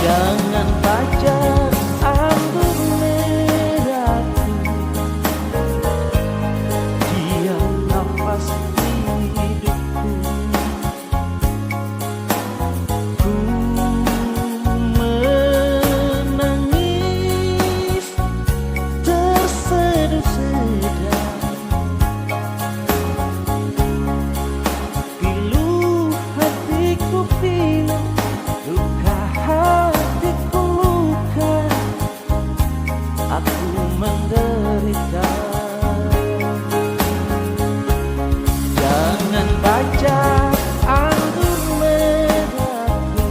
Jangan pajak anggur merahku, dia nafas hidupku. Ku menangis terseduh-seduh, pilu hatiku pilu, luka hatiku luka, aku menderita. Jangan baca anggur merahku,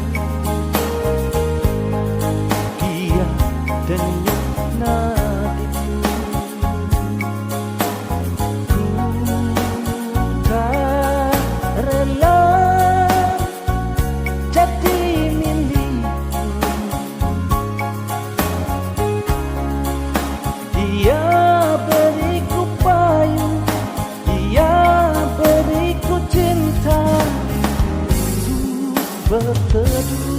dia denyut nadiku. Ku tak rela jadi milikmu, dia beriku payung, dia beriku cinta untuk berteduh.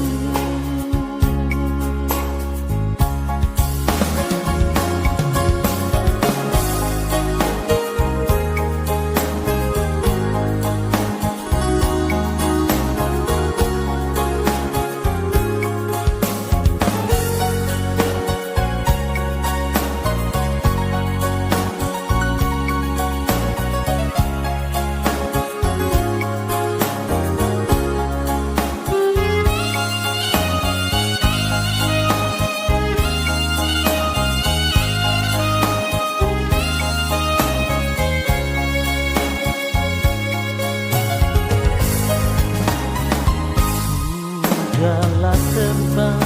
Sudahlah terbang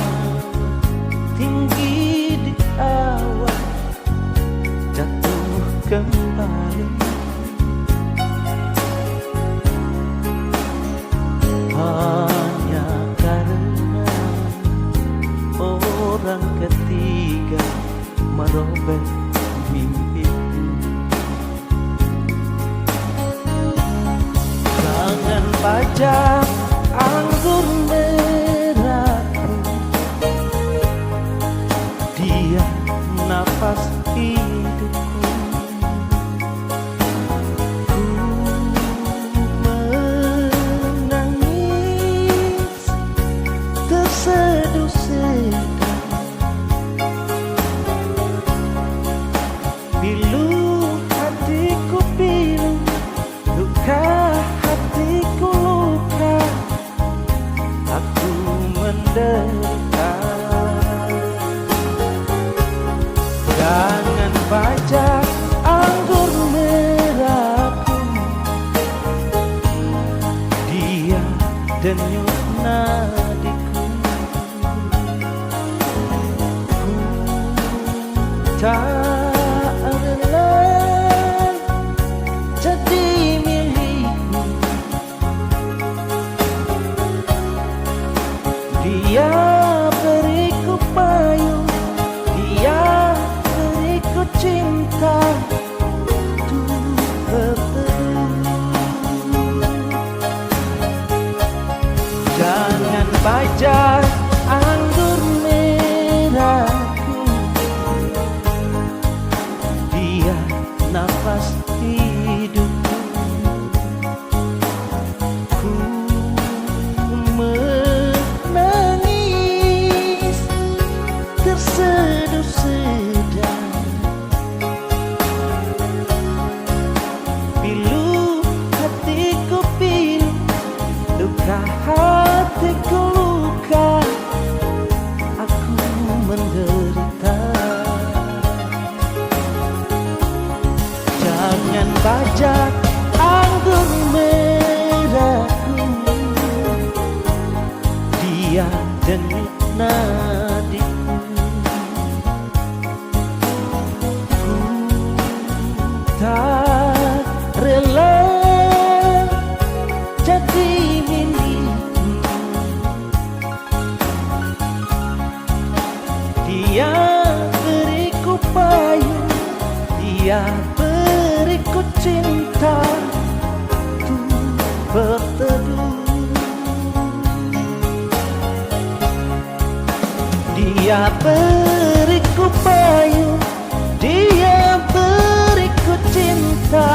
tinggi di awan, jatuh kembali. Hanya karena orang ketiga merobek mimpiku. Jangan pajak anggur merahku, dia nafas hidupku. Ku menangis terseduh-seduh, pilu hatiku pilu, luka hatiku luka, aku menderita. Jangan pajak anggur merahku, dia denyut nadiku. Ku tak rela jadi milikmu, dia beriku payung, dia beriku cinta untuk berteduh. Jangan pajak anggur merahku, dia nafas hidupku. Ku menangis terseduh-seduh, pilu hatiku pilu, luka hatiku luka, aku menderita. Jangan pajak anggur merahku, dia denyut nadiku. Ku tak rela jadi milikmu, dia beriku payung, dia beriku cinta untuk berteduh. Dia beriku payung, dia beriku cinta.